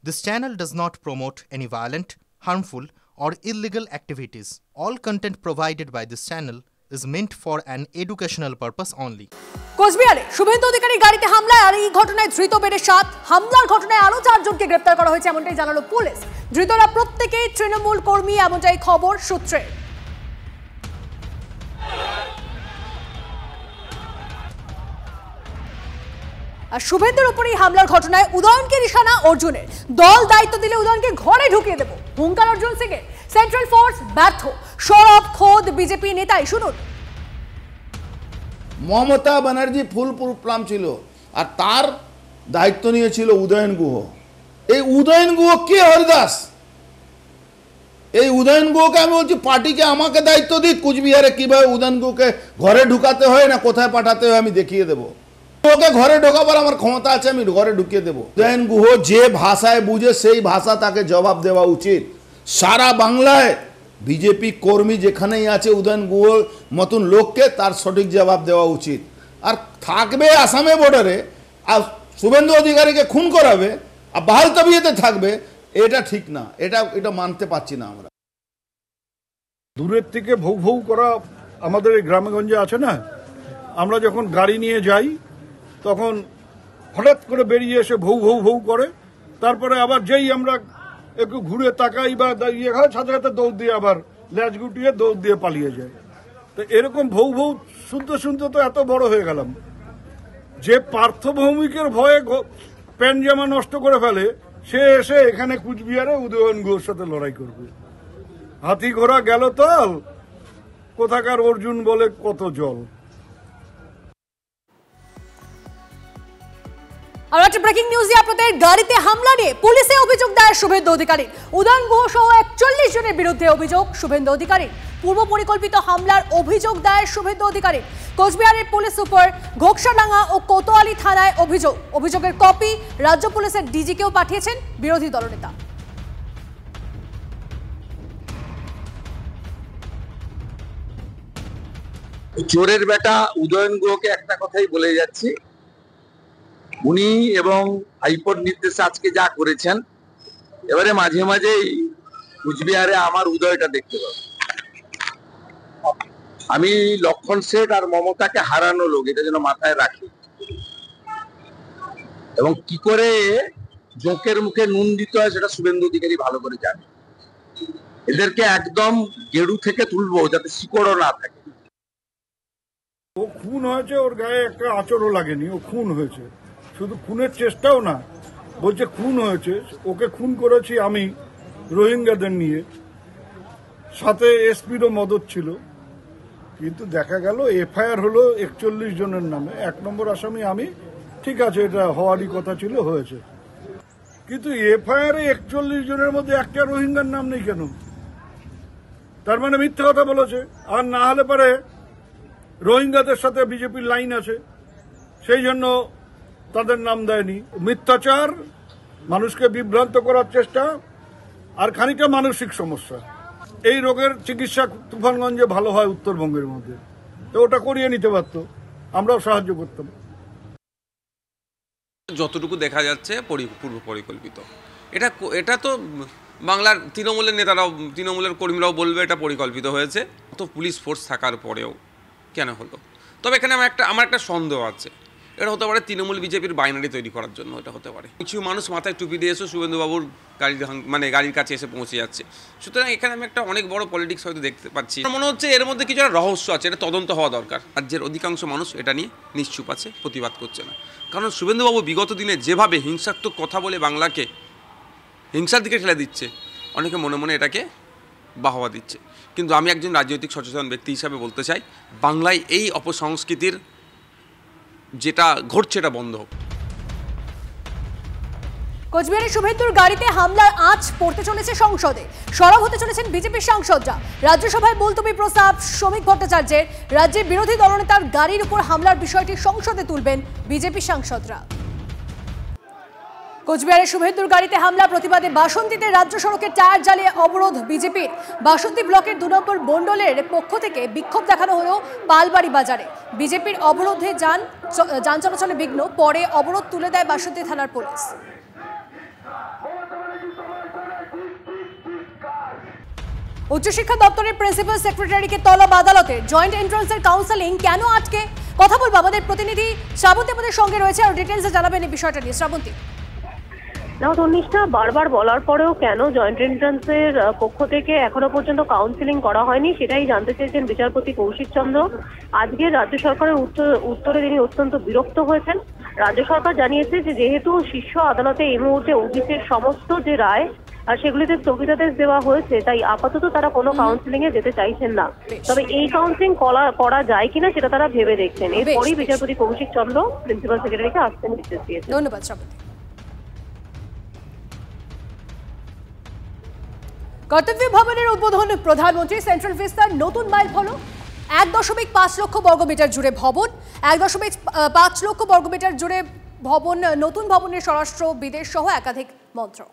This channel does not promote any violent, harmful, or illegal activities. All content provided by this channel is meant for an educational purpose only. কোচবিহারে শুভেন্দু অধিকারী গাড়িতে হামলায় আর এই ঘটনায় ধৃত বেড়ে 7। হামলার ঘটনায় আরো 4 জনকে গ্রেফতার করা হয়েছে এমনটাই জানালো পুলিশ। ধৃতরা প্রত্যেকেই তৃণমূল কর্মী এমনটাই খবর সূত্রে। আর শুভেন্দুর উপরই হামলার ঘটনায় উদয়নকে নিশানা অর্জুনের। দল দায়িত্ব দিলে উদয়নকে ঘরে ঢুকিয়ে দেব হুঙ্কার অর্জুন সিংয়ের। সেন্ট্রাল ফোর্স ব্যর্থ, সরব খোদ বিজেপি নেতাই। শুনুন। মমতা ব্যানার্জি ফুল প্লাম ছিল আর তার দায়িত্ব নিয়েছিল উদয়ন গুহ। এই উদয়ন গুহ কে? হরিদাস। এই উদয়ন গুহকে আমি বলছি পার্টিকে আমাকে দায়িত্ব দিক, কুচবিহারে কিভাবে উদয়ন গুহকে ঘরে ঢুকাতে হয় না কোথায় পাঠাতে হয় আমি দেখিয়ে দেবো। ওকে ঘরে ঢোকাবার আমার ক্ষমতা আছে, আমি ঘরে ঢুকিয়ে দেবো। উদয়ন গুহ যে ভাষায় বুঝে সেই ভাষা তাকে জবাব দেওয়া উচিত। সারা বাংলায় বিজেপি কর্মী যেখানেই আছে উদয়ন গুহর মতন লোককে তার সঠিক জবাব দেওয়া উচিত। আর থাকবে আসামে বর্ডারে আর শুভেন্দু অধিকারীকে খুন করাবে আর বাহাল তবিয়তে থাকবে, এটা ঠিক না। এটা মানতে পারছি না আমরা। দূরের থেকে ভৌ ভৌ করা আমাদের এই গ্রামেগঞ্জে আছে না, আমরা যখন গাড়ি নিয়ে যাই তখন হঠাৎ করে বেরিয়ে এসে ভৌ ভৌ ভৌ করে, তারপরে আবার যেই আমরা একটু ঘুরে তাকাই বা ইয়ে হয় সাথে সাথে দৌড় দিয়ে আবার ল্যাচ গুটিয়ে দৌড় দিয়ে পালিয়ে যায়। তো এরকম ভৌ ভৌ শুনতে শুনতে তো এত বড় হয়ে গেলাম যে পার্থভৌমিকের ভয়ে প্যান্ট জামা নষ্ট করে ফেলে, সে এসে এখানে কুচবিহারে উদয়ন গুহর সাথে লড়াই করবে। হাতি ঘোড়া গেল তল, কোথাকার অর্জুন বলে কত জল। আর একটা ব্রেকিং নিউজ আপনাদের। গাড়িতে হামলা নিয়ে পুলিশে অভিযোগ দায়ের শুভেন্দু অধিকারী। উদয়ন গুহ সহ 41 জনের বিরুদ্ধে অভিযোগ শুভেন্দু অধিকারী। পূর্ব পরিকল্পিত হামলার অভিযোগ দায়ের শুভেন্দু অধিকারী। কোচবিহারের পুলিশ সুপার ঘোকসাডাঙ্গা ও কোতোয়ালি থানায় অভিযোগ। অভিযোগের কপি রাজ্য পুলিশের ডিজিকেও পাঠিয়েছেন বিরোধী দলনেতা। চোরের বেটা উদয়ন গুহকে একটা কথাই বলে যাচ্ছি, উনি এবং হাইকোর্ট নির্দেশে আজকে যা করেছেন, এবারে মাঝে মাঝেই কুচবিহারে আমার উদয়টা দেখতে পাবো। আমি লক্ষণ শেঠ আর মমতাকে হারানো লোক, এটা যেন মাথায় রাখি। এবং কি করে জোঁকের মুখে নুন দিতে হয় সেটা শুভেন্দু অধিকারী ভালো করে জানে। এদেরকে একদম গেরু থেকে তুলবো যাতে শিকড়ও না থাকে। ও খুন হয়েছে, ওর গায়ে একটা আঁচড়ও লাগেনি, ও খুন হয়েছে। শুধু খুনের চেষ্টাও না, বলছে খুন হয়েছে। ওকে খুন করেছি আমি রোহিঙ্গাদের নিয়ে, সাথে এসপিরও মদত ছিল। কিন্তু দেখা গেল এফআইআর হলো 41 জনের নামে, 1 নম্বর আসামি আমি। ঠিক আছে, এটা হওয়ারই কথা ছিল, হয়েছে। কিন্তু এফআইআর 41 জনের মধ্যে একটা রোহিঙ্গার নাম নেই কেন? তার মানে মিথ্যা কথা বলেছে। আর না হলে পরে রোহিঙ্গাদের সাথে বিজেপির লাইন আছে, সেই জন্য তাদের নাম দেয়নি। মিথ্যাচার, মানুষকে বিভ্রান্ত করার চেষ্টা, আর খানিকটা মানসিক সমস্যা। এই রোগের চিকিৎসা তুফানগঞ্জে ভালো হয় উত্তরবঙ্গের মধ্যে, তো ওটা করিয়ে নিতে পারতো, আমরাও সাহায্য করতাম। যতটুকু দেখা যাচ্ছে পূর্ব পরিকল্পিত। এটা তো বাংলার তৃণমূলের নেতারাও, তৃণমূলের কর্মীরাও বলবে এটা পরিকল্পিত হয়েছে। তো পুলিশ ফোর্স থাকার পরেও কেন হলো? তবে এখানে আমার একটা সন্দেহ আছে, এটা হতে পারে তৃণমূল বিজেপির বাইনারি তৈরি করার জন্য। এটা হতে পারে কিছু মানুষ মাথায় টুপি দিয়ে এসে শুভেন্দুবাবুর গাড়ির কাছে এসে পৌঁছে যাচ্ছে। সুতরাং এখানে আমি একটা অনেক বড় পলিটিক্স হয়তো দেখতে পাচ্ছি। মনে হচ্ছে এর মধ্যে কিছু একটা রহস্য আছে, এটা তদন্ত হওয়া দরকার। রাজ্যের অধিকাংশ মানুষ এটা নিয়ে নিশ্চুপ আছে, প্রতিবাদ করছে না। কারণ শুভেন্দুবাবু বিগত দিনে যেভাবে হিংসাত্মক কথা বলে বাংলাকে হিংসার দিকে ঠেলে দিচ্ছে, অনেকে মনে মনে এটাকে বাহবা দিচ্ছে। কিন্তু আমি একজন রাজনৈতিক সচেতন ব্যক্তি হিসাবে বলতে চাই, বাংলায় এই অপসংস্কৃতির যেটা ঘটছে এটা বন্ধ হোক। কোচবিহারে শুভেন্দুর গাড়িতে হামলার আঁচ পড়তে চলেছে সংসদে। সরব হতে চলেছেন বিজেপির সাংসদরা। রাজ্যসভায় মুলতবি প্রস্তাব শ্রমিক ভট্টাচার্যের। রাজ্যের বিরোধী দলনেতার গাড়ির উপর হামলার বিষয়টি সংসদে তুলবেন বিজেপি সাংসদরা। কোচবিহারে শুভেন্দুর গাড়িতে হামলা প্রতিবাদে বাসন্তীতে রাজ্য সড়কের টায়ার জ্বালিয়ে অবরোধ বিজেপির। বাসন্তী ব্লকের 2 নম্বর মণ্ডলের পক্ষ থেকে বিক্ষোভ দেখানো হলো পালবাড়ি বাজারে। বিজেপির অবরোধে যান চলাচলে বিঘ্ন, পরে অবরোধ তুলে দেয় বাসন্তী থানার পুলিশ। উচ্চশিক্ষা দপ্তরের প্রিন্সিপাল সেক্রেটারিকে তলব আদালতে জয়েন্ট এন্ট্রান্সের কাউন্সেলিং কেন আটকে? কথা বলবো, আমাদের প্রতিনিধি শ্রাবন্তী আমাদের সঙ্গে রয়েছে, আর ডিটেইলসে জানাবেন এই বিষয়টা নিয়ে। শ্রাবন্তী, তন্নিষ্ঠা, বারবার বলার পরেও কেন জয়েন্ট এন্ট্রান্সের পক্ষ থেকে এখনো পর্যন্ত কাউন্সিলিং করা হয়নি সেটাই জানতে চেয়েছেন বিচারপতি কৌশিক চন্দ্র। আজকে রাজ্য সরকারের উত্তরে তিনি অত্যন্ত বিরক্ত হয়েছেন। রাজ্য সরকার জানিয়েছে যে যেহেতু শীর্ষ আদালতে এই মুহূর্তে ওবিসির সমস্ত যে রায় আর সেগুলিতে স্থগিতাদেশ দেওয়া হয়েছে, তাই আপাতত তারা কোনো কাউন্সিলিং এ যেতে চাইছেন না। তবে এই কাউন্সিলিং করা যায় কিনা সেটা তারা ভেবে দেখছেন। এরপরই বিচারপতি কৌশিক চন্দ্র প্রিন্সিপাল সেক্রেটারিকে আসতে নির্দেশ দিয়েছেন। ধন্যবাদ শ্রাবন্তী। কর্তব্য ভবনের উদ্বোধন প্রধানমন্ত্রী। সেন্ট্রাল ভিস্তার নতুন মাইল ফলক, 1.5 লক্ষ বর্গমিটার জুড়ে ভবন, 1.5 লক্ষ বর্গমিটার জুড়ে ভবন, নতুন ভবনের স্বরাষ্ট্র বিদেশ সহ একাধিক মন্ত্রক।